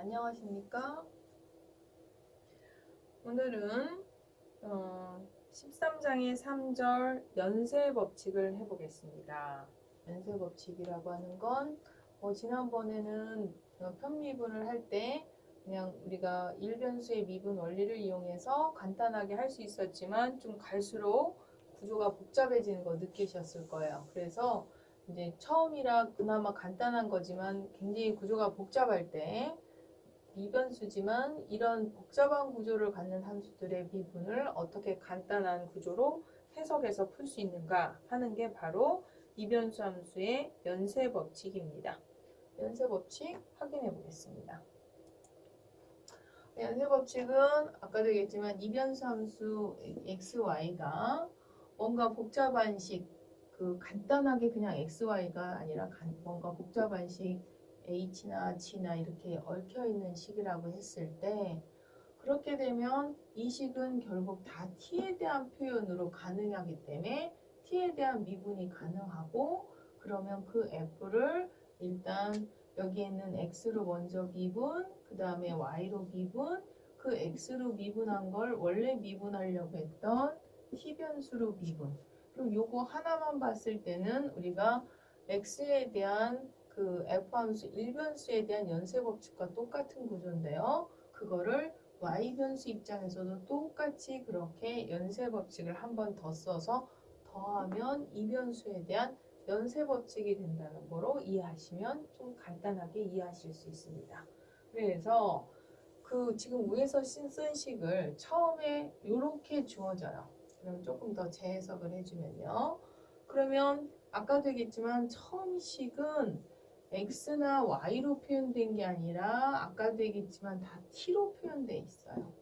안녕하십니까? 오늘은 13장의 3절 연쇄 법칙을 해보겠습니다. 연쇄 법칙이라고 하는 건 지난번에는 편미분을 할 때 그냥 우리가 일변수의 미분 원리를 이용해서 간단하게 할 수 있었지만 좀 갈수록 구조가 복잡해지는 거 느끼셨을 거예요. 그래서 이제 처음이라 그나마 간단한 거지만 굉장히 구조가 복잡할 때 이변수지만 이런 복잡한 구조를 갖는 함수들의 미분을 어떻게 간단한 구조로 해석해서 풀 수 있는가 하는 게 바로 이변수 함수의 연쇄 법칙입니다. 연쇄 법칙 확인해 보겠습니다. 연쇄 법칙은 아까도 얘기했지만 이변수 함수 xy가 뭔가 복잡한 식, 간단하게 그냥 xy가 아니라 뭔가 복잡한 식 h나 g나 이렇게 얽혀있는 식이라고 했을 때 그렇게 되면 이 식은 결국 다 t에 대한 표현으로 가능하기 때문에 t에 대한 미분이 가능하고 그러면 그 f를 일단 여기에 있는 x로 먼저 미분, 그 다음에 y로 미분, 그 x로 미분한 걸 원래 미분하려고 했던 t변수로 미분. 그럼 요거 하나만 봤을 때는 우리가 x에 대한 그 f함수 1변수에 대한 연쇄 법칙과 똑같은 구조인데요. 그거를 y변수 입장에서도 똑같이 그렇게 연쇄 법칙을 한 번 더 써서 더하면 이변수에 대한 연쇄 법칙이 된다는 거로 이해하시면 좀 간단하게 이해하실 수 있습니다. 그래서 지금 위에서 쓴 식을 처음에 이렇게 주어져요. 그럼 조금 더 재해석을 해주면요. 그러면 아까도 얘기했지만 처음 식은 x나 y로 표현된 게 아니라 아까도 얘기했지만 다 t로 표현되어 있어요.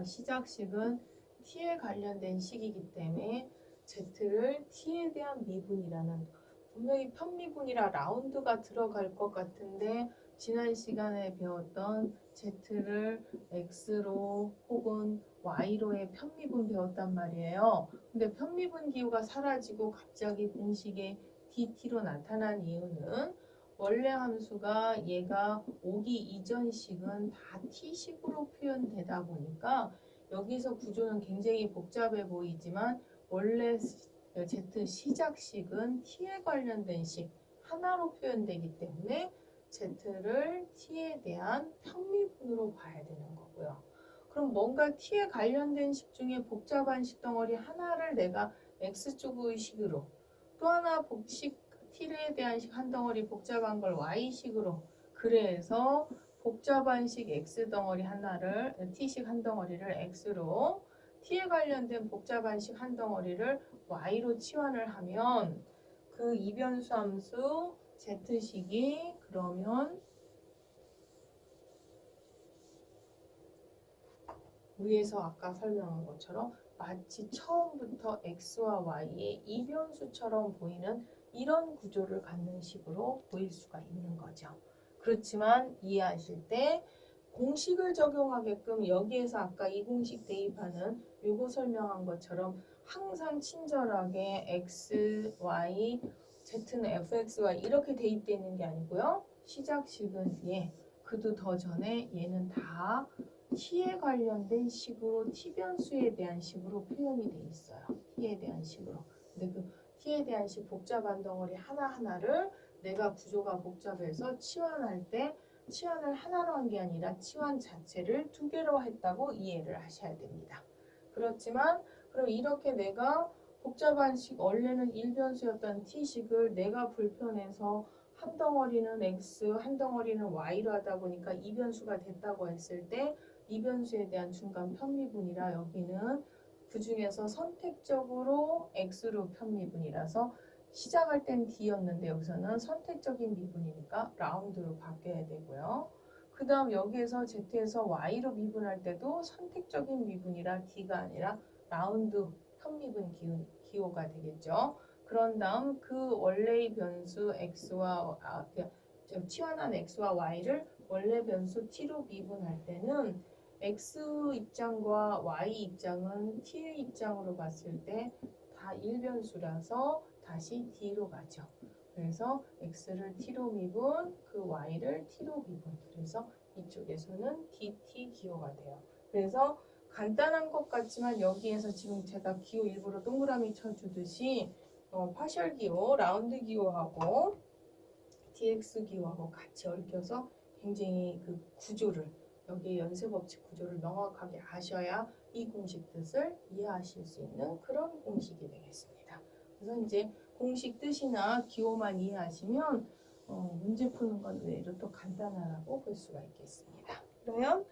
시작식은 t에 관련된 식이기 때문에 z를 t에 대한 미분이라는 분명히 편미분이라 라운드가 들어갈 것 같은데 지난 시간에 배웠던 z를 x로 혹은 y로의 편미분 배웠단 말이에요. 근데 편미분 기호가 사라지고 갑자기 공식에 dt로 나타난 이유는 원래 함수가 얘가 오기 이전 식은 다 t식으로 표현되다 보니까 여기서 구조는 굉장히 복잡해 보이지만 원래 z 시작식은 t에 관련된 식 하나로 표현되기 때문에 z를 t에 대한 편미분으로 봐야 되는 거고요. 그럼 뭔가 t에 관련된 식 중에 복잡한 식 덩어리 하나를 내가 x쪽의 식으로 또 하나 복식 t에 대한 식 한 덩어리 복잡한 걸 y식으로 그래서 복잡한 식 x 덩어리 하나를 t식 한 덩어리를 x로 t에 관련된 복잡한 식 한 덩어리를 y로 치환을 하면 그 이변수 함수 z식이 그러면 위에서 아까 설명한 것처럼 마치 처음부터 x와 y의 이변수처럼 보이는 이런 구조를 갖는 식으로 보일 수가 있는 거죠. 그렇지만 이해하실 때 공식을 적용하게끔 여기에서 아까 이 공식 대입하는 요거 설명한 것처럼 항상 친절하게 x, y, z는 fxy 이렇게 대입되어 있는 게 아니고요. 시작식은 그도 더 전에 얘는 다 t에 관련된 식으로 t변수에 대한 식으로 표현이 돼 있어요. t에 대한 식으로. 근데 그 t에 대한 식 복잡한 덩어리 하나하나를 내가 구조가 복잡해서 치환할 때 치환을 하나로 한 게 아니라 치환 자체를 두 개로 했다고 이해를 하셔야 됩니다. 그렇지만 그럼 이렇게 내가 복잡한 식 원래는 1변수였던 t식을 내가 불편해서 한 덩어리는 x, 한 덩어리는 y로 하다 보니까 이변수가 됐다고 했을 때 이변수에 대한 중간 편미분이라 여기는 그 중에서 선택적으로 x로 편미분이라서 시작할 땐 d였는데 여기서는 선택적인 미분이니까 라운드로 바뀌어야 되고요. 그 다음 여기에서 z에서 y로 미분할 때도 선택적인 미분이라 d가 아니라 라운드 편미분 기호가 되겠죠. 그런 다음 그 원래의 변수 x와 치환한 x와 y를 원래 변수 t로 미분할 때는 x 입장과 y 입장은 t의 입장으로 봤을 때 다 1변수라서 다시 d로 가죠. 그래서 x를 t로 미분, 그 y를 t로 미분. 그래서 이쪽에서는 dt 기호가 돼요. 그래서 간단한 것 같지만 여기에서 지금 제가 기호 일부러 동그라미 쳐주듯이 파셜 기호, 라운드 기호하고 dx 기호하고 같이 얽혀서 굉장히 그 구조를 여기 연쇄법칙 구조를 명확하게 아셔야 이 공식 뜻을 이해하실 수 있는 그런 공식이 되겠습니다. 그래서 이제 공식 뜻이나 기호만 이해하시면 문제 푸는 건 의외로 또 간단하다고 볼 수가 있겠습니다. 그러면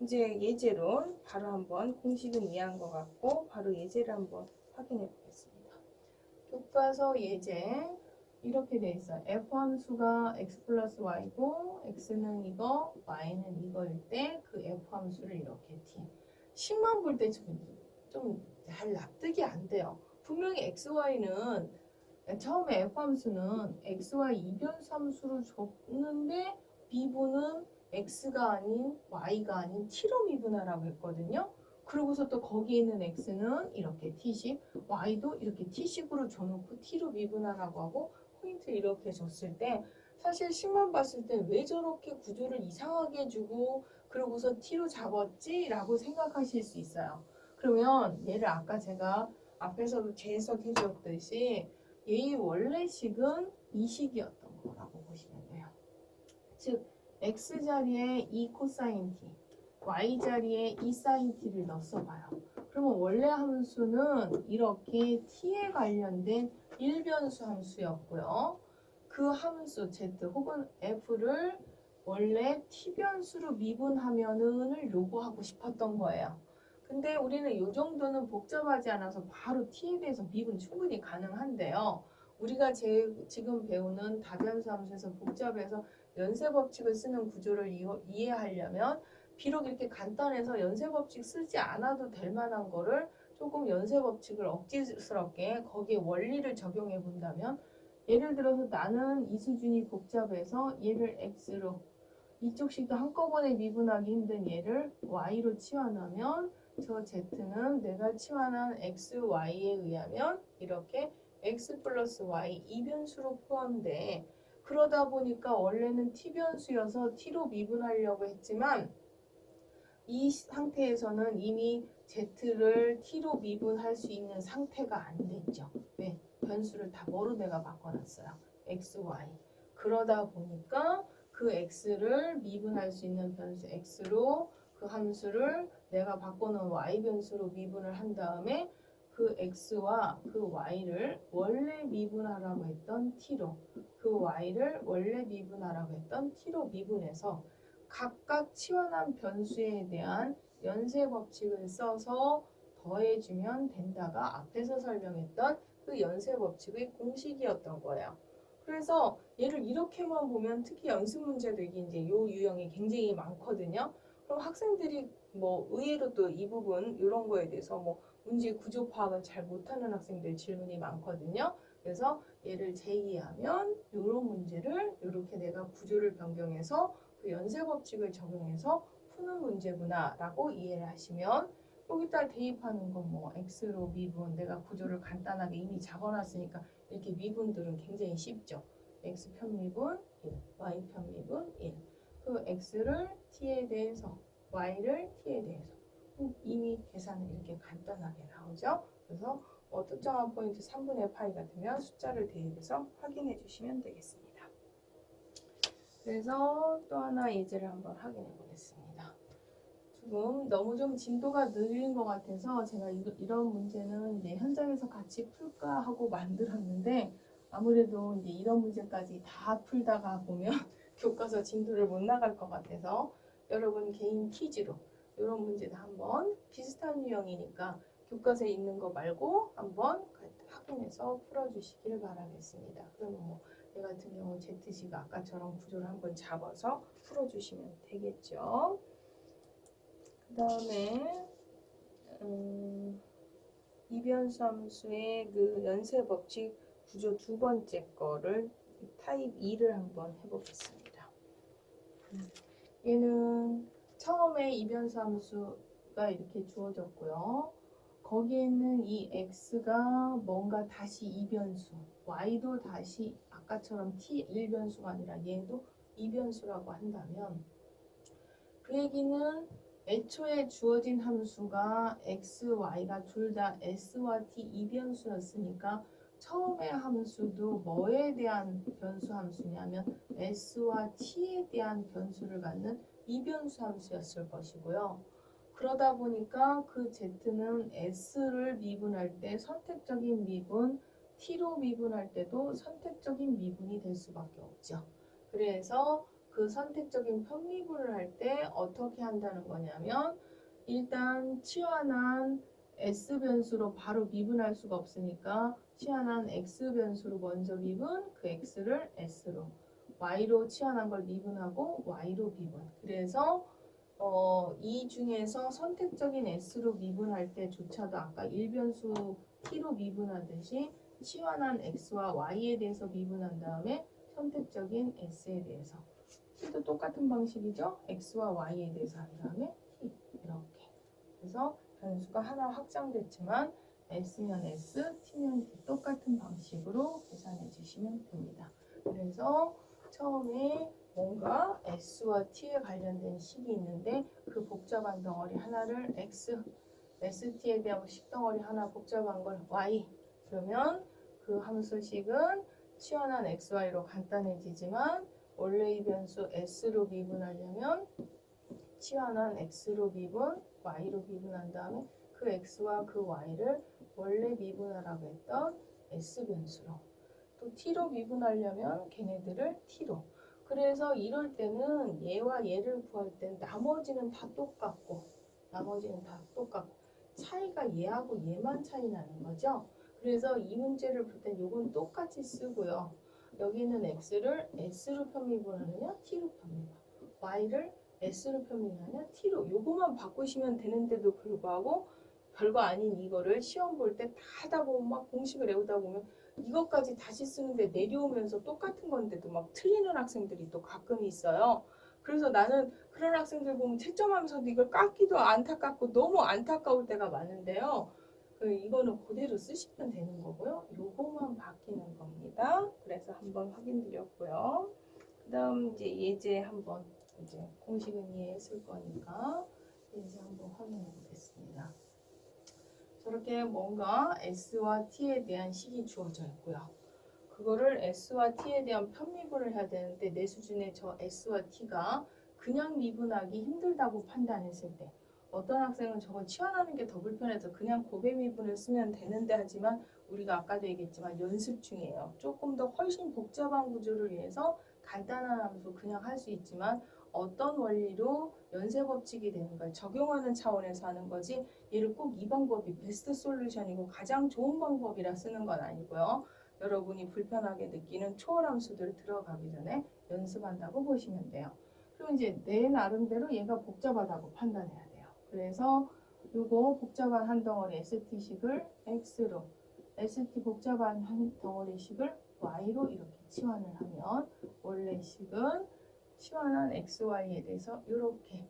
이제 예제론 바로 한번 공식은 이해한 것 같고 바로 예제를 한번 확인해 보겠습니다. 교과서 예제 이렇게 돼 있어요. f 함수가 x 플러스 y고 x는 이거, y는 이거일 때 그 f 함수를 이렇게 t. 식만 볼 때 좀 잘 납득이 안 돼요. 분명히 x, y는 처음에 f 함수는 x, y 이변수 함수로 줬는데 미분은 x가 아닌 y가 아닌 t로 미분하라고 했거든요. 그러고서 또 거기에 있는 x는 이렇게 t식, y도 이렇게 t식으로 줘놓고 t로 미분하라고 하고 포인트 이렇게 줬을 때 사실 식만 봤을 때 왜 저렇게 구조를 이상하게 주고 그러고서 t로 잡았지? 라고 생각하실 수 있어요. 그러면 얘를 아까 제가 앞에서도 재해석해 주었듯이 얘의 원래식은 이 식이었던 거라고 보시면 돼요. 즉 x 자리에 2 코사인 t, y 자리에 2 사인 t를 넣어서 봐요. 그러면 원래 함수는 이렇게 t에 관련된 일변수 함수였고요. 그 함수 z 혹은 f를 원래 t변수로 미분하면은을 요구하고 싶었던 거예요. 근데 우리는 이 정도는 복잡하지 않아서 바로 t에 대해서 미분 충분히 가능한데요. 우리가 지금 배우는 다변수 함수에서 복잡해서 연쇄법칙을 쓰는 구조를 이해하려면 비록 이렇게 간단해서 연쇄법칙 쓰지 않아도 될 만한 거를 조금 연쇄법칙을 억지스럽게 거기에 원리를 적용해 본다면 예를 들어서 나는 이 수준이 복잡해서 얘를 x로 이쪽 식도 한꺼번에 미분하기 힘든 얘를 y로 치환하면 저 z는 내가 치환한 x, y에 의하면 이렇게 x 플러스 y 이변수로 포함돼. 그러다 보니까 원래는 t변수여서 t로 미분하려고 했지만 이 상태에서는 이미 z를 t로 미분할 수 있는 상태가 안 됐죠. 왜? 변수를 다 뭐로 내가 바꿔놨어요. x, y. 그러다 보니까 그 x를 미분할 수 있는 변수 x로 그 함수를 내가 바꿔놓은 y 변수로 미분을 한 다음에 그 x와 그 y를 원래 미분하라고 했던 t로 그 y를 원래 미분하라고 했던 t로 미분해서 각각 치환한 변수에 대한 연쇄 법칙을 써서 더해주면 된다가 앞에서 설명했던 그 연쇄 법칙의 공식이었던 거예요. 그래서 얘를 이렇게만 보면 특히 연습 문제들이 이제 요 유형이 굉장히 많거든요. 그럼 학생들이 뭐 의외로 또 이 부분 이런 거에 대해서 뭐 문제 구조 파악을 잘 못하는 학생들 질문이 많거든요. 그래서 얘를 제기하면 이런 문제를 이렇게 내가 구조를 변경해서 그 연쇄 법칙을 적용해서 푸는 문제구나 라고 이해를 하시면 여기다 대입하는 건 뭐 x로 미분 내가 구조를 간단하게 이미 적어놨으니까 이렇게 미분들은 굉장히 쉽죠. x편 미분 1, y편 미분 1. 그 x를 t에 대해서 y를 t에 대해서 이미 계산은 이렇게 간단하게 나오죠. 그래서 특정한 포인트 3분의 파이가 되면 숫자를 대입해서 확인해 주시면 되겠습니다. 그래서 또 하나 예제를 한번 확인해 보겠습니다. 지금 너무 좀 진도가 느린 것 같아서 제가 이런 문제는 이제 현장에서 같이 풀까 하고 만들었는데 아무래도 이제 이런 문제까지 다 풀다가 보면 교과서 진도를 못 나갈 것 같아서 여러분 개인 퀴즈로 이런 문제도 한번 비슷한 유형이니까 교과서에 있는 거 말고 한번 확인해서 풀어주시길 바라겠습니다. 그러면 뭐 얘 같은 경우 Z식 아까처럼 구조를 한번 잡아서 풀어주시면 되겠죠. 그 다음에 이변수 함수의 그 연쇄 법칙 구조 두 번째 거를 타입 2를 한번 해보겠습니다. 얘는 처음에 이변수 함수가 이렇게 주어졌고요. 거기에 있는 이 x가 뭔가 다시 이변수 y도 다시 아까처럼 t 1변수가 아니라 얘도 2변수라고 한다면 그 얘기는 애초에 주어진 함수가 x, y가 둘 다 s와 t 2변수였으니까 처음의 함수도 뭐에 대한 변수 함수냐면 s와 t에 대한 변수를 갖는 2변수 함수였을 것이고요. 그러다 보니까 그 z는 s를 미분할 때 선택적인 미분, t로 미분할 때도 선택적인 미분이 될 수밖에 없죠. 그래서 그 선택적인 편미분을 할 때 어떻게 한다는 거냐면 일단 치환한 S변수로 바로 미분할 수가 없으니까 치환한 X변수로 먼저 미분, 그 X를 S로 Y로 치환한 걸 미분하고 Y로 미분. 그래서 이 중에서 선택적인 S로 미분할 때조차도 아까 1변수 T로 미분하듯이 치환한 X와 Y에 대해서 미분한 다음에 선택적인 S에 대해서 T도 똑같은 방식이죠. X와 Y에 대해서 한 다음에 T 이렇게. 그래서 변수가 하나 확장됐지만 S면 S, T면 T 똑같은 방식으로 계산해 주시면 됩니다. 그래서 처음에 뭔가 S와 T에 관련된 식이 있는데 그 복잡한 덩어리 하나를 X, ST에 대한 식덩어리 하나 복잡한 걸 Y 그러면 그 함수식은 치환한 XY로 간단해지지만 원래의 변수 S로 미분하려면 치환한 X로 미분, Y로 미분한 다음에 그 X와 그 Y를 원래 미분하라고 했던 S변수로 또 T로 미분하려면 걔네들을 T로 그래서 이럴 때는 얘와 얘를 구할 땐 나머지는 다 똑같고 차이가 얘하고 얘만 차이 나는 거죠. 그래서 이 문제를 볼 땐 요건 똑같이 쓰고요. 여기는 x를 s로 편미분하느냐 t로 편미분 y를 s로 편미분하느냐 t로 요거만 바꾸시면 되는데도 불구하고 별거 아닌 이거를 시험 볼 때 다 하다 보면 막 공식을 외우다 보면 이것까지 다시 쓰는데 내려오면서 똑같은 건데도 막 틀리는 학생들이 또 가끔 있어요. 그래서 나는 그런 학생들 보면 채점하면서도 이걸 깎기도 안타깝고 너무 안타까울 때가 많은데요. 이거는 그대로 쓰시면 되는 거고요. 요거만 바뀌는 겁니다. 그래서 한번 확인드렸고요. 그 다음 이제 예제 한번 이제 공식은 이해했을 거니까 예제 한번 확인해 보겠습니다. 저렇게 뭔가 S와 T에 대한 식이 주어져 있고요. 그거를 S와 T에 대한 편미분을 해야 되는데 내 수준의 저 S와 T가 그냥 미분하기 힘들다고 판단했을 때 어떤 학생은 저걸 치환하는 게 더 불편해서 그냥 고배 미분을 쓰면 되는데 하지만 우리가 아까도 얘기했지만 연습 중이에요. 조금 더 훨씬 복잡한 구조를 위해서 간단한 함수 그냥 할 수 있지만 어떤 원리로 연쇄 법칙이 되는 걸 적용하는 차원에서 하는 거지 얘를 꼭 이 방법이 베스트 솔루션이고 가장 좋은 방법이라 쓰는 건 아니고요. 여러분이 불편하게 느끼는 초월함수들 들어가기 전에 연습한다고 보시면 돼요. 그럼 이제 내 나름대로 얘가 복잡하다고 판단해야 돼요. 그래서 요거 복잡한 한 덩어리 ST식을 X로 ST 복잡한 한 덩어리식을 Y로 이렇게 치환을 하면 원래 식은 치환한 XY에 대해서 이렇게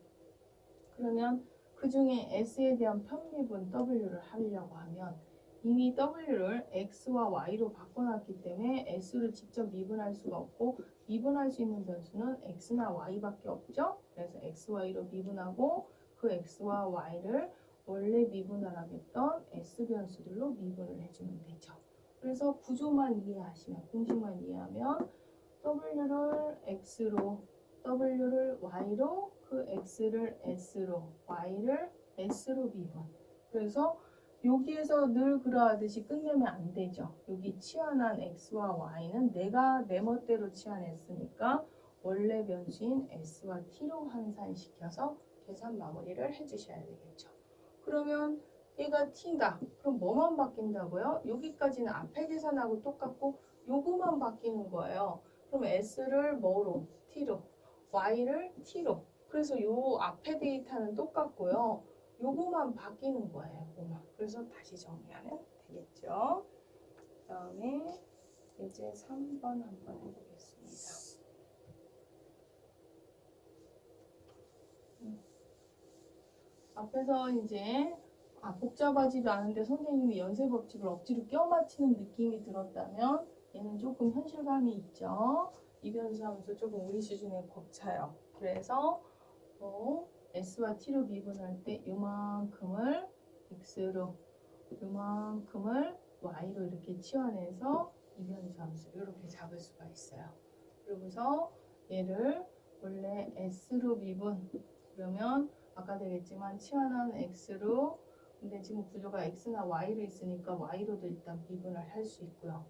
그러면 그 중에 S에 대한 편미분 W를 하려고 하면 이미 W를 X와 Y로 바꿔놨기 때문에 S를 직접 미분할 수가 없고 미분할 수 있는 변수는 X나 Y밖에 없죠. 그래서 XY로 미분하고 그 X와 Y를 원래 미분하라고 했던 S변수들로 미분을 해주면 되죠. 그래서 구조만 이해하시면 공식만 이해하면 W를 X로 W를 Y로 그 X를 S로 Y를 S로 미분 그래서 여기에서 늘 그러하듯이 끝내면 안 되죠. 여기 치환한 X와 Y는 내가 내 멋대로 치환했으니까 원래 변수인 S와 T로 환산시켜서 계산 마무리를 해주셔야 되겠죠. 그러면 얘가 T다. 그럼 뭐만 바뀐다고요? 여기까지는 앞에 계산하고 똑같고 요거만 바뀌는 거예요. 그럼 S를 뭐로? T로. Y를 T로. 그래서 요 앞에 데이터는 똑같고요. 요거만 바뀌는 거예요. 요거만. 그래서 다시 정리하면 되겠죠. 그 다음에 이제 3번 한번 해보겠습니다. 앞에서 이제 복잡하지도 않은데 선생님이 연쇄 법칙을 억지로 껴맞히는 느낌이 들었다면 얘는 조금 현실감이 있죠. 이변수 함수 조금 우리 수준에 벅차요. 그래서 S와 T로 미분할 때 요만큼을 X로, 요만큼을 Y로 이렇게 치환해서 이변수 함수 이렇게 잡을 수가 있어요. 그러고서 얘를 원래 S로 미분, 그러면 아까 되겠지만 치환한 X로, 근데 지금 구조가 X나 Y로 있으니까 Y로도 일단 미분을 할 수 있고요.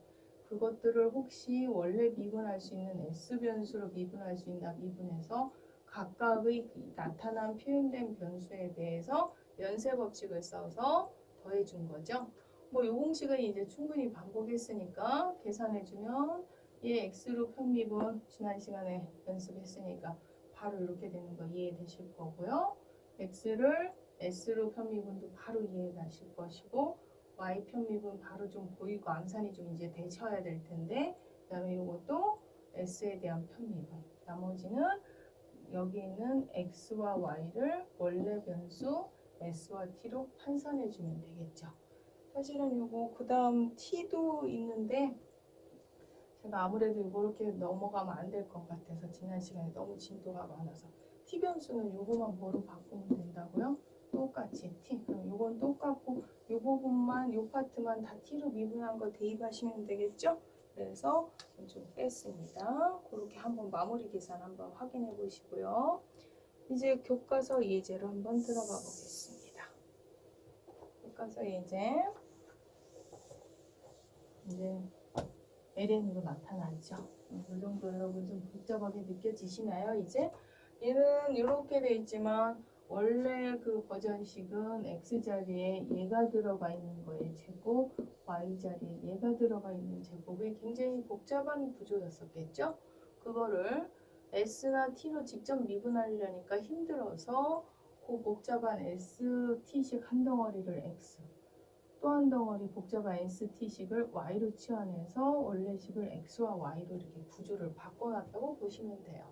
그것들을 혹시 원래 미분할 수 있는 S변수로 미분할 수 있나 미분해서 각각의 나타난 표현된 변수에 대해서 연쇄 법칙을 써서 더해준 거죠. 뭐 이 공식은 이제 충분히 반복했으니까 계산해주면 얘 X로 편미분 지난 시간에 연습했으니까 바로 이렇게 되는 거 이해되실 거고요. X를 S로 편미분도 바로 이해가실 것이고 Y 편미분 바로 좀 보이고 암산이 좀 이제 되셔야 될 텐데 그 다음에 이것도 S에 대한 편미분 나머지는 여기 있는 X와 Y를 원래 변수 S와 T로 환산해주면 되겠죠. 사실은 요거 그 다음 T도 있는데 제가 아무래도 이렇게 넘어가면 안 될 것 같아서 지난 시간에 너무 진도가 많아서 T 변수는 요거만 뭐로 바꾸면 된다고요? 똑같이 T. 그럼 요건 똑같고 요 부분만 요 파트만 다 T로 미분한 거 대입하시면 되겠죠? 그래서 좀 뺐습니다. 그렇게 한번 마무리 계산 한번 확인해 보시고요. 이제 교과서 예제로 한번 들어가 보겠습니다. 교과서 예제 이제 LN으로 나타나죠. 이 정도 여러분 좀 복잡하게 느껴지시나요? 이제 얘는 이렇게 돼 있지만 원래 그 버전식은 X자리에 얘가 들어가 있는 거의 제곱, Y자리에 얘가 들어가 있는 제곱이 굉장히 복잡한 구조였었겠죠? 그거를 S나 T로 직접 미분하려니까 힘들어서 그 복잡한 ST식 한 덩어리를 X, 또 한 덩어리 복잡한 ST식을 Y로 치환해서 원래식을 X와 Y로 이렇게 구조를 바꿔놨다고 보시면 돼요.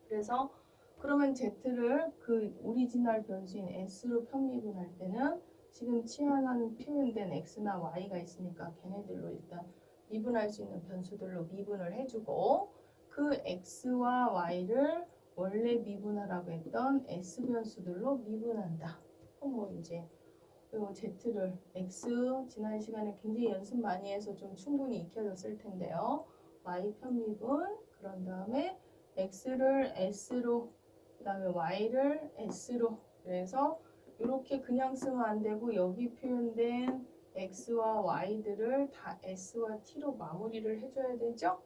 그래서 그러면 Z를 그 오리지널 변수인 S로 편미분할 때는 지금 치환한 표현된 X나 Y가 있으니까 걔네들로 일단 미분할 수 있는 변수들로 미분을 해주고 그 X와 Y를 원래 미분하라고 했던 S 변수들로 미분한다. 그럼 뭐 이제 요 Z를 X 지난 시간에 굉장히 연습 많이 해서 좀 충분히 익혀졌을 텐데요. Y 편미분 그런 다음에 X를 S로 그 다음에 Y를 S로 그래서 이렇게 그냥 쓰면 안 되고 여기 표현된 X와 Y들을 다 S와 T로 마무리를 해줘야 되죠.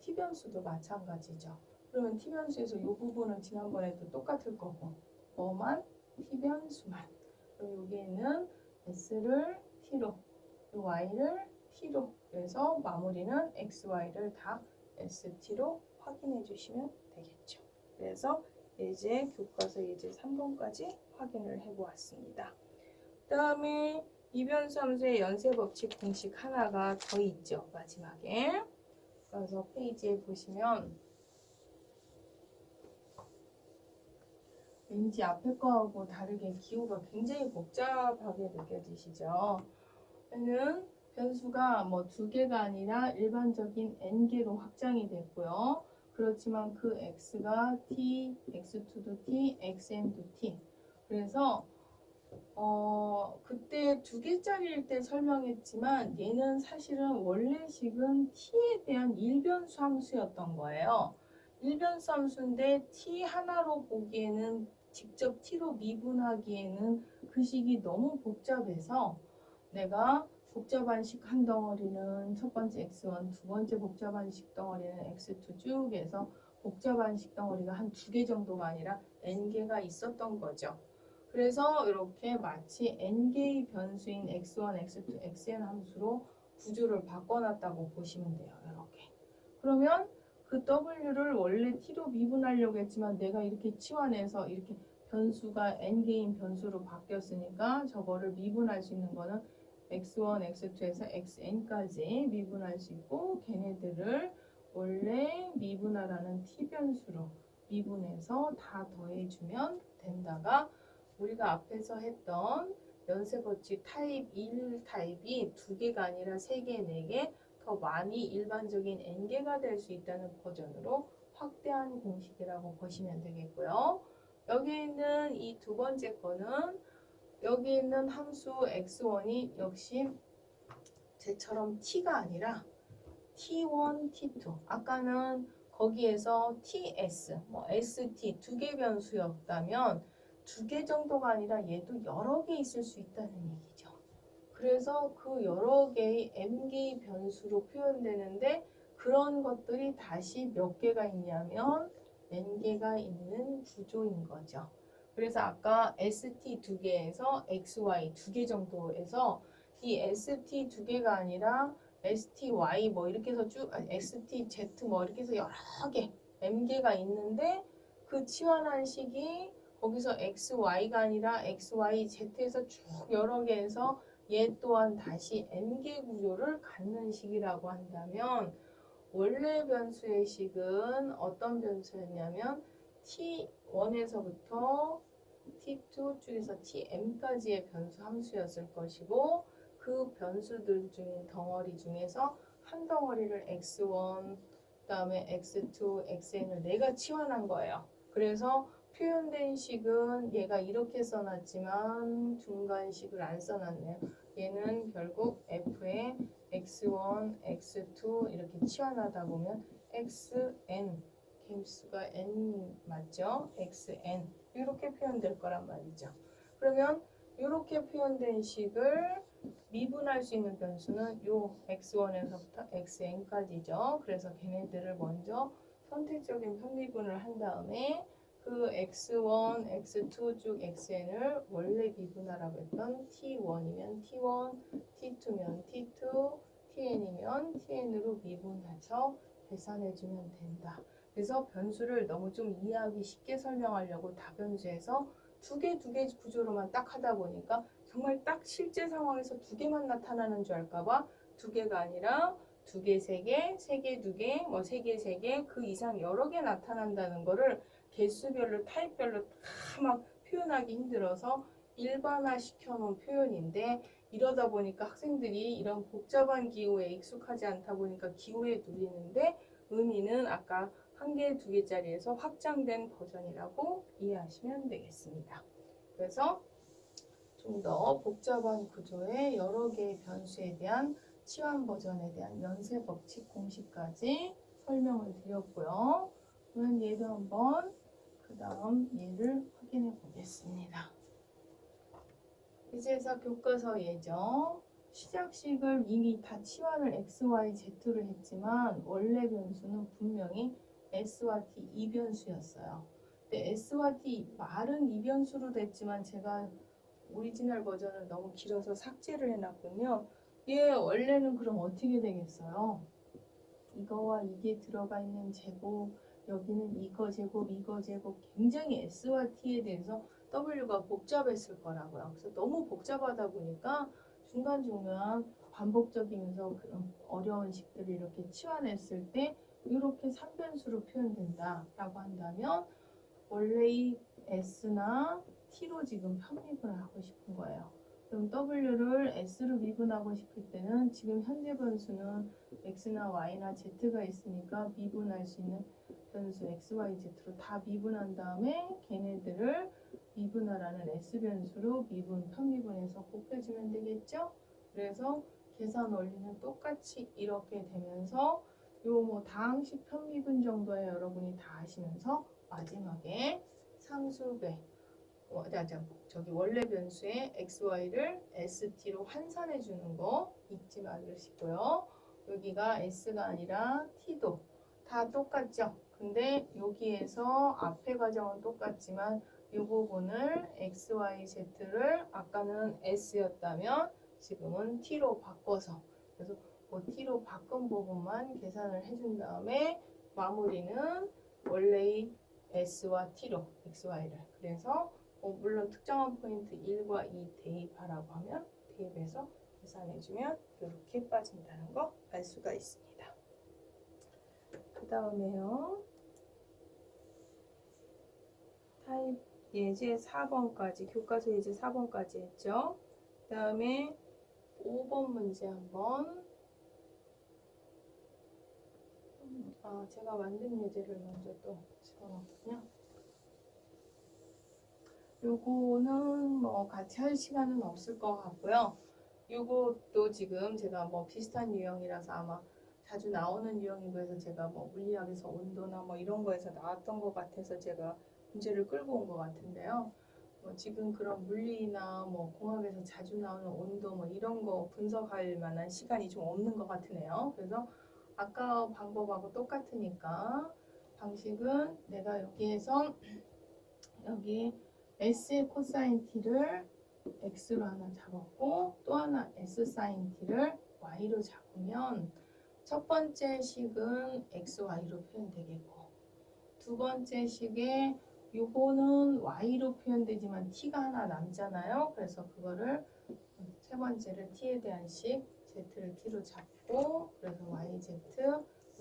T변수도 마찬가지죠. 그러면 T변수에서 이 부분은 지난번에도 똑같을 거고 뭐만? T변수만. 그럼 여기에는 S를 T로, Y를 T로 그래서 마무리는 X, Y를 다 ST로 확인해 주시면 되겠죠. 그래서 예제 교과서 예제 3번까지 확인을 해 보았습니다. 그 다음에 이변수 함수의 연쇄 법칙 공식 하나가 더 있죠. 마지막에. 그래서 페이지에 보시면 왠지 앞에 거하고 다르게 기호가 굉장히 복잡하게 느껴지시죠? 얘는 변수가 뭐 2개가 아니라 일반적인 n개로 확장이 됐고요. 그렇지만 그 x가 t, x2도 t, xn도 t. 그래서 그때 2개짜리일 때 설명했지만 얘는 사실은 원래식은 t에 대한 일변수 함수였던 거예요. 일변수 함수인데 t 하나로 보기에는 직접 t로 미분하기에는 그 식이 너무 복잡해서 내가 복잡한 식 한 덩어리는 첫 번째 x1, 두 번째 복잡한 식 덩어리는 x2 쭉 해서 복잡한 식 덩어리가 한 2개 정도가 아니라 n개가 있었던 거죠. 그래서 이렇게 마치 n개의 변수인 x1, x2, xn 함수로 구조를 바꿔놨다고 보시면 돼요. 이렇게. 그러면 그 w를 원래 t로 미분하려고 했지만 내가 이렇게 치환해서 이렇게 변수가 n개인 변수로 바뀌었으니까 저거를 미분할 수 있는 거는 x1, x2에서 xn까지 미분할 수 있고 걔네들을 원래 미분하라는 t변수로 미분해서 다 더해주면 된다가 우리가 앞에서 했던 연쇄법칙 타입 1 타입이 2개가 아니라 3개, 4개 더 많이 일반적인 n개가 될 수 있다는 버전으로 확대한 공식이라고 보시면 되겠고요. 여기 있는 이 두 번째 거는 여기 있는 함수 x1이 역시 쟤처럼 t가 아니라 t1, t2 아까는 거기에서 ts, st 두 개 변수였다면 두 개 정도가 아니라 얘도 여러 개 있을 수 있다는 얘기죠. 그래서 그 여러 개의 m개의 변수로 표현되는데 그런 것들이 다시 몇 개가 있냐면 n개가 있는 구조인 거죠. 그래서 아까 st 두 개에서 xy 두 개 정도에서 이 st 두 개가 아니라 STY 이렇게 해서 쭉 STZ 이렇게 해서 여러 개 M개가 있는데 그 치환한 식이 거기서 XY가 아니라 XYZ에서 쭉 여러 개에서 얘 또한 다시 N개 구조를 갖는 식이라고 한다면 원래 변수의 식은 어떤 변수였냐면 T1에서부터 T2 쪽에서 TM까지의 변수 함수였을 것이고 그 변수들 중에 덩어리 중에서 한 덩어리를 x1, 그다음에 x2, xn을 내가 치환한 거예요. 그래서 표현된 식은 얘가 이렇게 써놨지만 중간식을 안 써놨네요. 얘는 결국 f에 x1, x2 이렇게 치환하다 보면 xn, 개수가 n 맞죠? xn 이렇게 표현될 거란 말이죠. 그러면 이렇게 표현된 식을 미분할 수 있는 변수는 요 x1에서부터 xn까지죠. 그래서 걔네들을 먼저 선택적인 편미분을 한 다음에 그 x1, x2 쭉 xn을 원래 미분하라고 했던 t1이면 t1, t2면 t2, tn이면 tn으로 미분해서 계산해주면 된다. 그래서 변수를 너무 좀 이해하기 쉽게 설명하려고 다변수에서 두 개 구조로만 딱 하다 보니까 정말 딱 실제 상황에서 두 개만 나타나는 줄 알까봐 두 개가 아니라 두 개, 세 개, 세 개, 두 개, 세 개, 세 개, 그 이상 여러 개 나타난다는 거를 개수별로, 타입별로 다 막 표현하기 힘들어서 일반화 시켜놓은 표현인데 이러다 보니까 학생들이 이런 복잡한 기호에 익숙하지 않다 보니까 기호에 눌리는데 의미는 아까 한 개, 두 개짜리에서 확장된 버전이라고 이해하시면 되겠습니다. 그래서 좀 더 복잡한 구조의 여러 개의 변수에 대한 치환 버전에 대한 연쇄 법칙 공식까지 설명을 드렸고요. 그러면 얘도 한번 그 다음 얘를 확인해 보겠습니다. 이제서 교과서 예정 시작식을 이미 다 치환을 x, y, z로 했지만 원래 변수는 분명히 s와 t 이변수였어요. 근데 s와 t 말은 이변수로 됐지만 제가 오리지널 버전은 너무 길어서 삭제를 해놨군요. 얘 원래는 그럼 어떻게 되겠어요? 이거와 이게 들어가 있는 제곱, 여기는 이거 제곱, 이거 제곱, 굉장히 s와 t에 대해서 w가 복잡했을 거라고요. 그래서 너무 복잡하다 보니까 중간중간 반복적이면서 그런 어려운 식들을 이렇게 치환했을 때 이렇게 3변수로 표현된다라고 한다면 원래의 s나 t로 지금 편미분을 하고 싶은 거예요. 그럼 w를 s로 미분하고 싶을 때는 지금 현재 변수는 x나 y나 z가 있으니까 미분할 수 있는 변수 x, y, z로 다 미분한 다음에 걔네들을 미분하라는 s변수로 미분, 편미분해서 곱해주면 되겠죠? 그래서 계산 원리는 똑같이 이렇게 되면서 요 다항식 편미분 정도에 여러분이 다 하시면서 마지막에 상수배 저기 원래 변수의 xy를 st로 환산해 주는 거 잊지 말으시고요. 여기가 s가 아니라 t도 다 똑같죠. 근데 여기에서 앞에 과정은 똑같지만 이 부분을 x, y, z를 아까는 s였다면 지금은 t로 바꿔서 그래서 t로 바꾼 부분만 계산을 해준 다음에 마무리는 원래의 s와 t로 xy를 그래서 물론 특정한 포인트 1과 2 대입하라고 하면 대입해서 계산해주면 이렇게 빠진다는 거 알 수가 있습니다. 그 다음에요. 타입 예제 4번까지 교과서 예제 4번까지 했죠. 그 다음에 5번 문제 한번 제가 만든 예제를 먼저 또 집어넣거든요. 요거는 뭐 같이 할 시간은 없을 것 같고요. 요것도 지금 제가 뭐 비슷한 유형이라서 아마 자주 나오는 유형이고 해서 제가 뭐 물리학에서 온도나 뭐 이런 거에서 나왔던 것 같아서 제가 문제를 끌고 온 것 같은데요. 뭐 지금 그런 물리나 뭐 공학에서 자주 나오는 온도 뭐 이런 거 분석할 만한 시간이 좀 없는 것 같으네요. 그래서 아까 방법하고 똑같으니까 방식은 내가 여기에서 여기 S의 코사인 T를 X로 하나 잡았고 또 하나 S 사인 T를 Y로 잡으면 첫 번째 식은 XY로 표현되겠고 두 번째 식에 요거는 Y로 표현되지만 T가 하나 남잖아요. 그래서 그거를 세 번째를 T에 대한 식 Z를 T로 잡고 그래서 YZ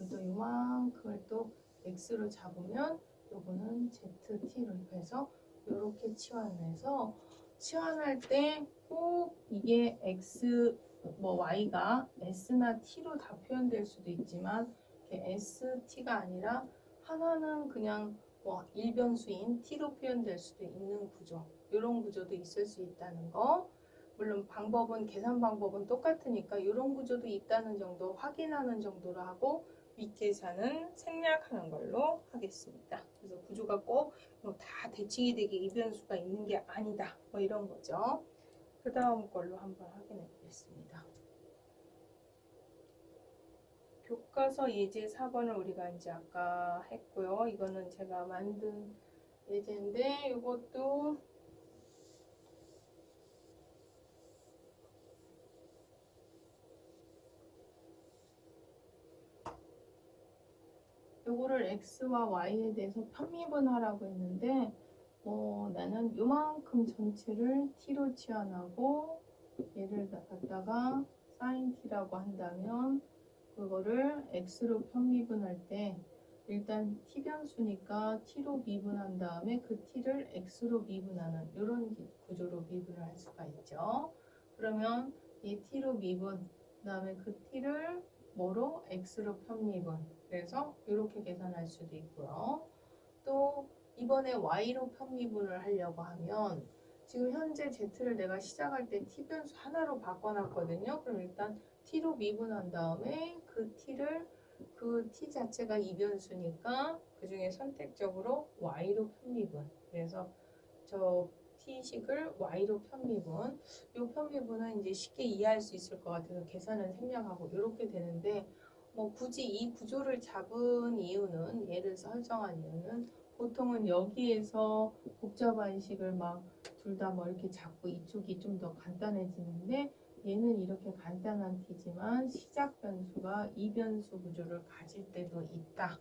또 요만큼을 또 X로 잡으면 요거는 ZT로 해서 이렇게 치환해서 치환할 때 꼭 이게 X 뭐 Y가 S나 T로 다 표현될 수도 있지만 ST가 아니라 하나는 그냥 뭐 일변수인 T로 표현될 수도 있는 구조 이런 구조도 있을 수 있다는 거 물론 방법은 계산 방법은 똑같으니까 이런 구조도 있다는 정도 확인하는 정도로 하고 윗계산은 생략하는 걸로 하겠습니다. 그래서 구조가 꼭 다 대칭이 되게 이변수가 있는 게 아니다. 뭐 이런 거죠. 그 다음 걸로 한번 확인해 보겠습니다. 교과서 예제 4번을 우리가 이제 아까 했고요. 이거는 제가 만든 예제인데 이것도 요거를 x와 y에 대해서 편미분하라고 했는데 나는 요만큼 전체를 t로 치환하고 얘를 갖다가 sin t라고 한다면 그거를 x로 편미분할 때 일단 t 변수니까 t로 미분한 다음에 그 t를 x로 미분하는 이런 구조로 미분을 할 수가 있죠. 그러면 이 t로 미분 그다음에 그 t를 뭐로 x로 편미분 그래서 이렇게 계산할 수도 있고요. 또 이번에 y로 편미분을 하려고 하면 지금 현재 z를 내가 시작할 때 t 변수 하나로 바꿔놨거든요. 그럼 일단 t로 미분한 다음에 그 t 자체가 이변수니까 그 중에 선택적으로 y로 편미분. 그래서 저 t식을 y로 편미분. 이 편미분은 이제 쉽게 이해할 수 있을 것 같아서 계산은 생략하고 이렇게 되는데 뭐 굳이 이 구조를 잡은 이유는 얘를 설정한 이유는 보통은 여기에서 복잡한 식을 막 둘 다 뭐 이렇게 잡고 이쪽이 좀 더 간단해지는데 얘는 이렇게 간단한 t지만 시작 변수가 이변수 구조를 가질 때도 있다.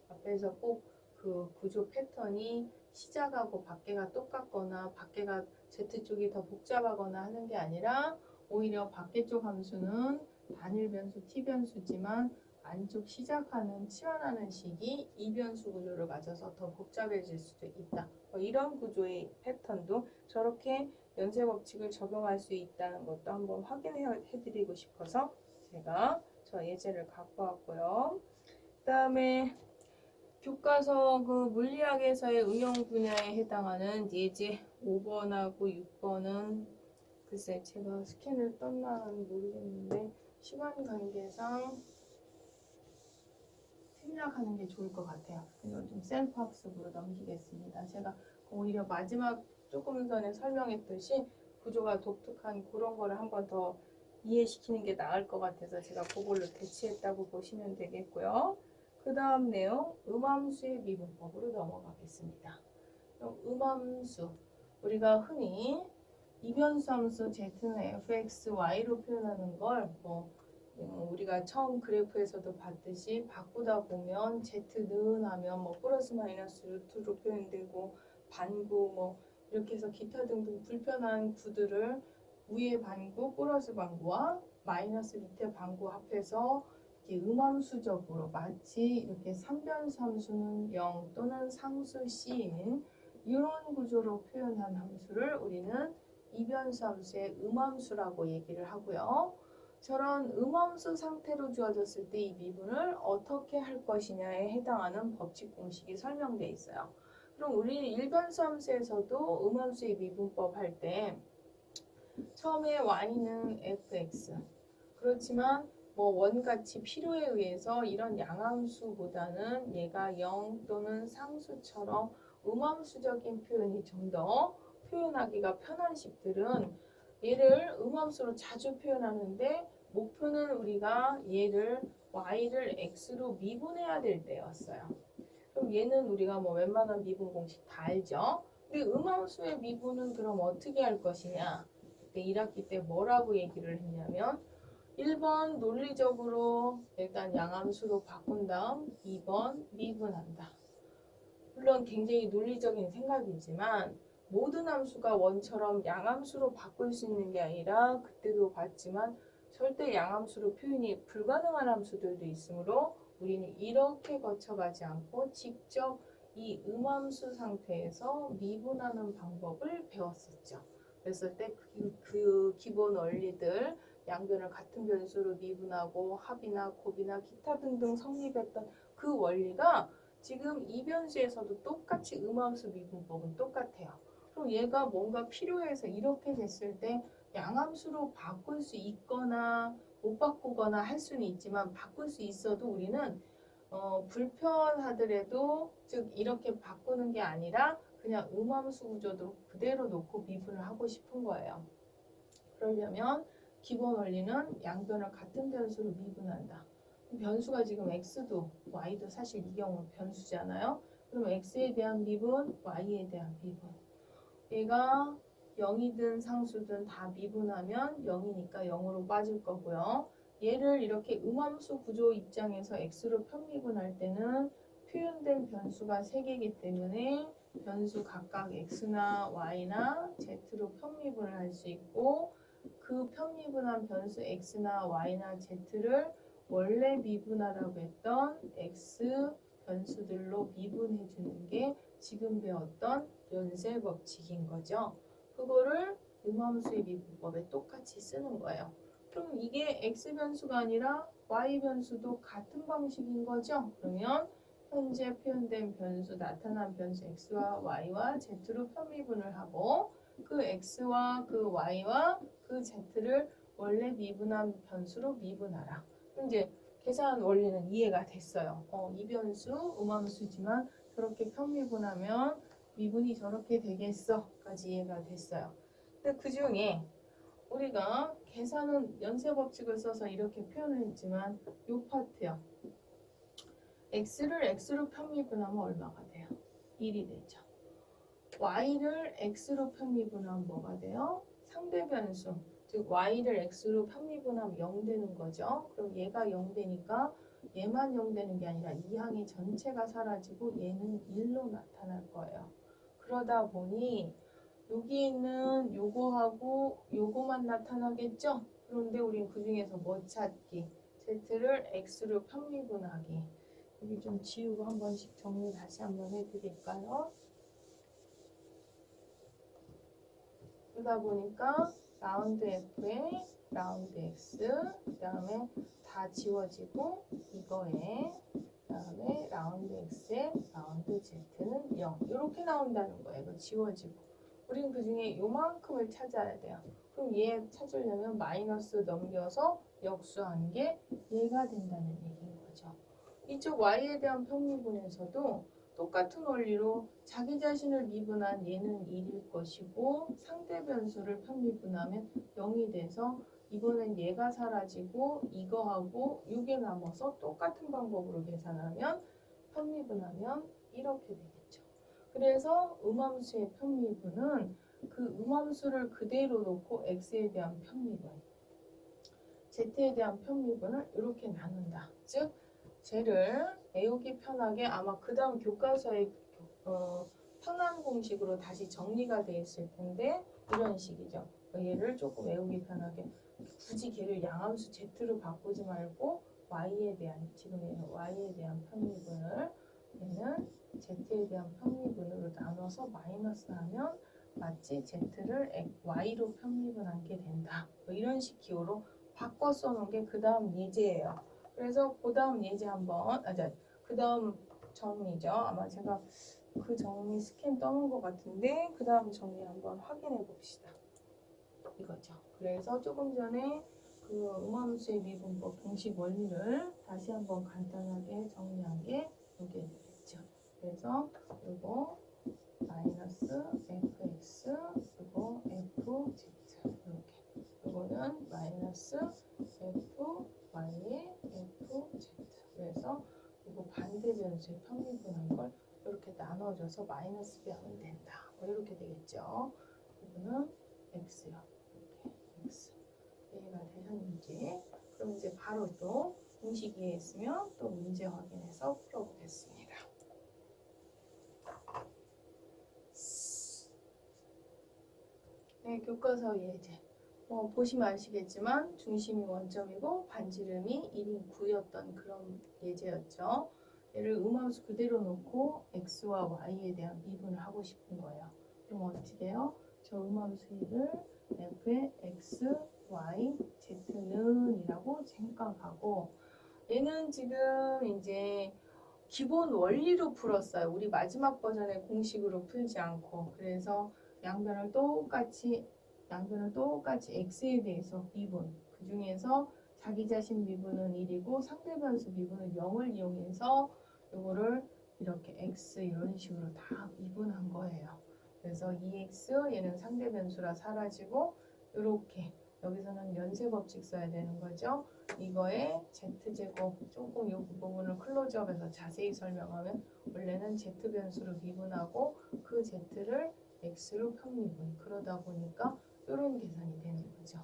앞에서 꼭 그 구조 패턴이 시작하고 밖에가 똑같거나 밖에가 Z쪽이 더 복잡하거나 하는 게 아니라 오히려 밖에 쪽 함수는 단일 변수 T변수지만 안쪽 시작하는 치환하는 식이 이변수 구조를 가져서 더 복잡해질 수도 있다. 이런 구조의 패턴도 저렇게 연쇄 법칙을 적용할 수 있다는 것도 한번 확인해 드리고 싶어서 제가 저 예제를 갖고 왔고요. 그 다음에 교과서 그 물리학에서의 응용 분야에 해당하는 예제 5번하고 6번은 글쎄 제가 스캔을 떴나는 모르겠는데 시간 관계상 생략하는 게 좋을 것 같아요. 이거 좀 셀프 학습으로 넘기겠습니다. 제가 오히려 마지막 조금 전에 설명했듯이 구조가 독특한 그런 거를 한번 더 이해시키는 게 나을 것 같아서 제가 그걸로 대치했다고 보시면 되겠고요. 그 다음 내용 음함수의 미분법으로 넘어가겠습니다. 음함수 우리가 흔히 이변수 함수 z는 fx, y로 표현하는 걸 우리가 처음 그래프에서도 봤듯이 바꾸다 보면 z는 하면 뭐 플러스 마이너스 루트로 표현되고 반구 뭐 이렇게 해서 기타 등등 불편한 구들을 위에 반구 플러스 반구와 마이너스 밑에 반구 합해서 음함수적으로 마치 이렇게 삼변수 함수는 0 또는 상수 c인 이런 구조로 표현한 함수를 우리는 이변수 함수의 음함수라고 얘기를 하고요. 저런 음함수 상태로 주어졌을 때 이 미분을 어떻게 할 것이냐에 해당하는 법칙 공식이 설명되어 있어요. 그럼 우리는 일변수 함수에서도 음함수의 미분법 할 때 처음에 y는 fx 그렇지만 뭐 원가치 필요에 의해서 이런 양함수보다는 얘가 0 또는 상수처럼 음함수적인 표현이 좀 더 표현하기가 편한 식들은 얘를 음함수로 자주 표현하는데 목표는 우리가 얘를 y를 x로 미분해야 될 때였어요. 그럼 얘는 우리가 뭐 웬만한 미분 공식 다 알죠? 근데 음함수의 미분은 그럼 어떻게 할 것이냐? 그때 1학기 때 뭐라고 얘기를 했냐면 1번 논리적으로 일단 양함수로 바꾼 다음 2번 미분한다. 물론 굉장히 논리적인 생각이지만 모든 함수가 원처럼 양함수로 바꿀 수 있는 게 아니라 그때도 봤지만 절대 양함수로 표현이 불가능한 함수들도 있으므로 우리는 이렇게 거쳐가지 않고 직접 이 음함수 상태에서 미분하는 방법을 배웠었죠. 그랬을 때 그 기본 원리들 양변을 같은 변수로 미분하고 합이나 곱이나 기타 등등 성립했던 그 원리가 지금 이 변수에서도 똑같이 음함수 미분법은 똑같아요. 그럼 얘가 뭔가 필요해서 이렇게 됐을 때 양함수로 바꿀 수 있거나 못 바꾸거나 할 수는 있지만 바꿀 수 있어도 우리는 불편하더라도 즉 이렇게 바꾸는 게 아니라 그냥 음함수 구조도 그대로 놓고 미분을 하고 싶은 거예요. 그러려면 기본 원리는 양변을 같은 변수로 미분한다. 변수가 지금 x도 y도 사실 이 경우 변수잖아요. 그럼 x에 대한 미분, y에 대한 미분. 얘가 0이든 상수든 다 미분하면 0이니까 0으로 빠질 거고요. 얘를 이렇게 음함수 구조 입장에서 x로 편미분할 때는 표현된 변수가 3개이기 때문에 변수 각각 x나 y나 z로 편미분을 할 수 있고 그 편미분한 변수 x나 y나 z를 원래 미분하라고 했던 x 변수들로 미분해 주는 게 지금 배웠던 연쇄 법칙인 거죠. 그거를 음함수의 미분법에 똑같이 쓰는 거예요. 그럼 이게 x 변수가 아니라 y 변수도 같은 방식인 거죠. 그러면 현재 표현된 변수, 나타난 변수 x와 y와 z로 편미분을 하고 그 x와 그 y와 그 z를 원래 미분한 변수로 미분하라. 이제 계산 원리는 이해가 됐어요. 이 변수 음함수지만 저렇게 편미분하면 미분이 저렇게 되겠어까지 이해가 됐어요. 근데 그 중에 우리가 계산은 연쇄법칙을 써서 이렇게 표현을 했지만 이 파트요. x를 x로 편미분하면 얼마가 돼요? 1이 되죠. y를 x로 편미분하면 뭐가 돼요? 상대 변수, 즉 y를 x로 편미분하면 0 되는 거죠. 그럼 얘가 0 되니까 얘만 0 되는 게 아니라 이 항의 전체가 사라지고 얘는 1로 나타날 거예요. 그러다 보니 여기 있는 요거하고 요거만 나타나겠죠? 그런데 우린 그 중에서 뭐 찾기? z를 x로 편미분하기. 여기 좀 지우고 한 번씩 정리 다시 한번 해드릴까요? 그러다 보니까 라운드 f에 라운드 x 그 다음에 다 지워지고 이거에 그 다음에 라운드 x에 라운드 z는 0 이렇게 나온다는 거예요. 이거 지워지고 우린 그 중에 요만큼을 찾아야 돼요. 그럼 얘 찾으려면 마이너스 넘겨서 역수한 게 얘가 된다는 얘기인 거죠. 이쪽 y에 대한 편미분에서도 똑같은 원리로 자기 자신을 미분한 얘는 1일 것이고 상대 변수를 편미분하면 0이 돼서 이번엔 얘가 사라지고 이거하고 6에 남아서 똑같은 방법으로 계산하면 편미분하면 이렇게 되겠죠. 그래서 음함수의 편미분은 그 음함수를 그대로 놓고 x에 대한 편미분, z에 대한 편미분을 이렇게 나눈다. 즉 쟤를 외우기 편하게 아마 그 다음 교과서에 편한 공식으로 다시 정리가 돼 있을 텐데 이런 식이죠. 얘를 조금 외우기 편하게 굳이 걔를 양함수 z로 바꾸지 말고 y에 대한 지금 얘는 y에 대한 편미분을 얘는 z에 대한 편미분으로 나눠서 마이너스 하면 마치 z를 y로 편미분한 게 된다. 뭐 이런 식 기호로 바꿔 써놓은 게 그 다음 예제예요. 그래서 그 다음 예제 한번, 그 다음 정리죠. 아마 제가 그 정리 스캔 떠놓은 것 같은데 그 다음 정리 한번 확인해 봅시다. 이거죠. 그래서 조금 전에 그 음함수의 미분법 공식 원리를 다시 한번 간단하게 정리한 게 여기에 되겠죠. 그래서 이거 마이너스 fx 그리고 fz 이렇게 이거는 마이너스 fy의 fz 그래서 이거 반대 변수의 평미분한 걸 이렇게 나눠줘서 마이너스 하면 된다. 뭐 이렇게 되겠죠. 이거는 x요. 이렇게 x 이해가 되셨는지 그럼 이제 바로 또 공식 이해했으면 또 문제 확인해서 풀어보겠습니다. 네, 교과서 예제. 보시면 아시겠지만 중심이 원점이고 반지름이 1인 9였던 그런 예제였죠. 얘를 음함수 그대로 놓고 x와 y에 대한 미분을 하고 싶은 거예요. 그럼 어떻게 해요? 저 음함수 1을 f의 x, y, z는 이라고 생각하고 얘는 지금 이제 기본 원리로 풀었어요. 우리 마지막 버전의 공식으로 풀지 않고 그래서 양변을 똑같이 x에 대해서 미분 그 중에서 자기 자신 미분은 1이고 상대 변수 미분은 0을 이용해서 이거를 이렇게 x 이런 식으로 다 미분한 거예요. 그래서 2x 얘는 상대 변수라 사라지고 이렇게 여기서는 연쇄 법칙 써야 되는 거죠. 이거에 z제곱 조금 이 부분을 클로즈업해서 자세히 설명하면 원래는 z변수로 미분하고 그 z를 x로 편미분 그러다 보니까 이런 계산이 되는 거죠.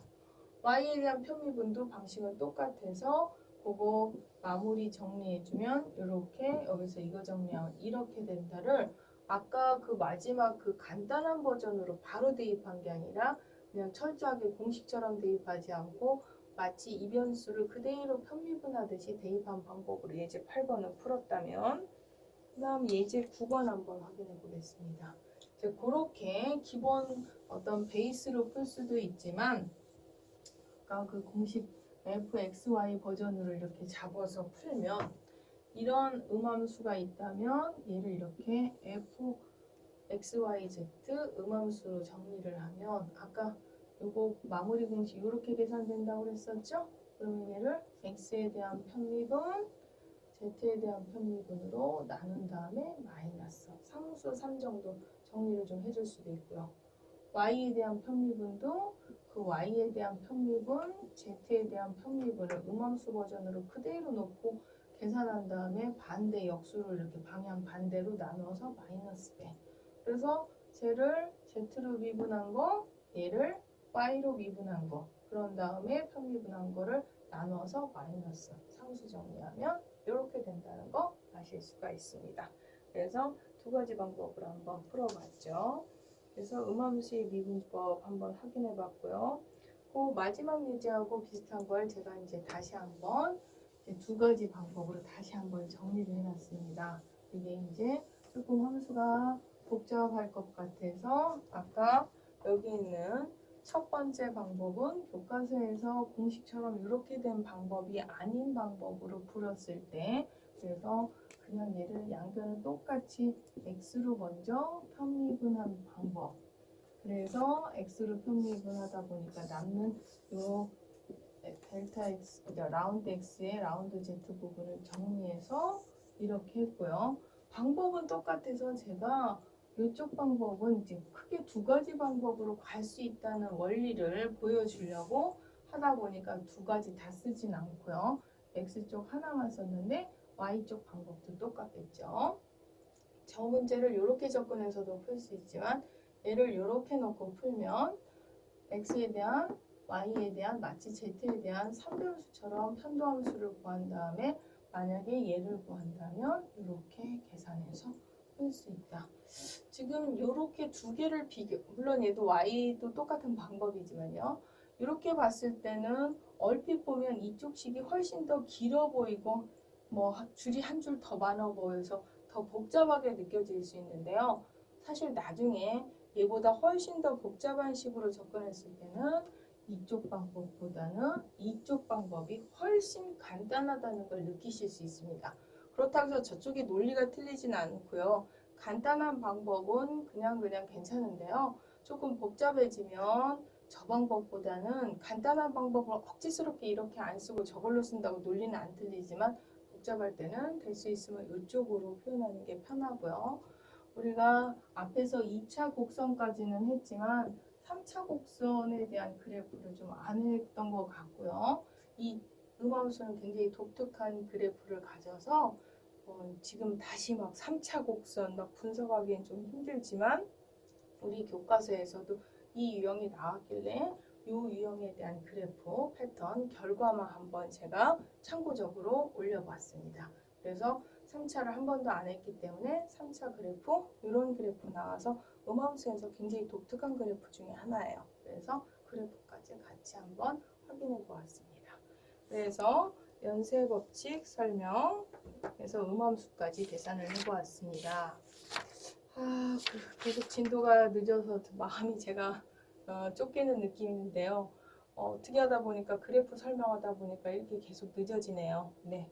y에 대한 편미분도 방식은 똑같아서 그거 마무리 정리해주면 이렇게 여기서 이거 정리하면 이렇게 된다를 아까 그 마지막 그 간단한 버전으로 바로 대입한 게 아니라 그냥 철저하게 공식처럼 대입하지 않고 마치 이 변수를 그대로 편미분하듯이 대입한 방법으로 예제 8번을 풀었다면 그 다음 예제 9번 한번 확인해 보겠습니다. 그렇게 기본 어떤 베이스로 풀 수도 있지만 아까 그 공식 fxy 버전으로 이렇게 잡아서 풀면 이런 음함수가 있다면 얘를 이렇게 f xyz 음함수로 정리를 하면 아까 요거 마무리 공식 이렇게 계산된다고 그랬었죠? 그러면 얘를 x에 대한 편미분, z에 대한 편미분으로 나눈 다음에 마이너스 상수 3 정도 정리를 좀 해줄 수도 있고요. y에 대한 편미분도 그 y에 대한 편미분, z에 대한 편미분을 음함수 버전으로 그대로 놓고 계산한 다음에 반대 역수를 이렇게 방향 반대로 나눠서 마이너스 배. 그래서 쟤를 z로 미분한 거, 얘를 y로 미분한 거. 그런 다음에 편미분한 거를 나눠서 마이너스 상수 정리하면 이렇게 된다는 거 아실 수가 있습니다. 그래서 두 가지 방법으로 한번 풀어봤죠. 그래서 음함수의 미분법 한번 확인해 봤고요. 그 마지막 예제하고 비슷한 걸 제가 이제 다시 한번 두 가지 방법으로 다시 한번 정리를 해놨습니다. 이게 이제 조금 함수가 복잡할 것 같아서 아까 여기 있는 첫 번째 방법은 교과서에서 공식처럼 이렇게 된 방법이 아닌 방법으로 풀었을 때 그래서 그냥 얘를 양변을 똑같이 x로 먼저 편미분한 방법 그래서 x로 편미분하다 보니까 남는 요 델타 x, 라운드 x의 라운드 z 부분을 정리해서 이렇게 했고요. 방법은 똑같아서 제가 이쪽 방법은 이제 크게 두 가지 방법으로 갈 수 있다는 원리를 보여주려고 하다 보니까 두 가지 다 쓰진 않고요. x쪽 하나만 썼는데 y쪽 방법도 똑같겠죠. 저 문제를 이렇게 접근해서도 풀 수 있지만 얘를 이렇게 놓고 풀면 x에 대한 y에 대한 마치 z에 대한 3변수처럼 편도함수를 구한 다음에 만약에 얘를 구한다면 이렇게 계산해서 풀 수 있다. 지금 이렇게 두 개를 비교, 물론 얘도 y도 똑같은 방법이지만요. 이렇게 봤을 때는 얼핏 보면 이쪽 식이 훨씬 더 길어 보이고 뭐 줄이 한 줄 더 많아 보여서 더 복잡하게 느껴질 수 있는데요. 사실 나중에 얘보다 훨씬 더 복잡한 식으로 접근했을 때는 이쪽 방법보다는 이쪽 방법이 훨씬 간단하다는 걸 느끼실 수 있습니다. 그렇다고 해서 저쪽이 논리가 틀리진 않고요. 간단한 방법은 그냥 괜찮은데요. 조금 복잡해지면 저 방법보다는 간단한 방법을 억지스럽게 이렇게 안 쓰고 저걸로 쓴다고 논리는 안 틀리지만 복잡할 때는 될 수 있으면 이쪽으로 표현하는 게 편하고요. 우리가 앞에서 2차 곡선까지는 했지만 3차 곡선에 대한 그래프를 좀 안 했던 것 같고요. 이 음함수는 굉장히 독특한 그래프를 가져서 지금 다시 막 3차 곡선 막 분석하기엔 좀 힘들지만 우리 교과서에서도 이 유형이 나왔길래 이 유형에 대한 그래프 패턴 결과만 한번 제가 참고적으로 올려봤습니다. 그래서 3차를 한 번도 안 했기 때문에 3차 그래프 이런 그래프 나와서 음함수에서 굉장히 독특한 그래프 중에 하나예요. 그래서 그래프까지 같이 한번 확인해 보았습니다. 그래서 연쇄 법칙 설명, 그래서 음함수까지 계산을 해보았습니다. 계속 진도가 늦어서 마음이 제가 쫓기는 느낌인데요. 어떻게 하다 보니까 그래프 설명하다 보니까 이렇게 계속 늦어지네요. 네,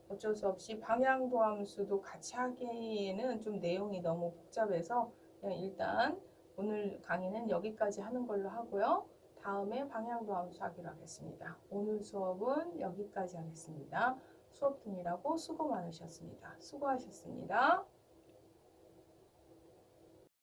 어쩔 수 없이 방향도 함수도 같이 하기에는 좀 내용이 너무 복잡해서 그냥 일단 오늘 강의는 여기까지 하는 걸로 하고요. 다음에 방향도 함수 하기로 하겠습니다. 오늘 수업은 여기까지 하겠습니다. 수업 중이라고 수고 많으셨습니다. 수고하셨습니다.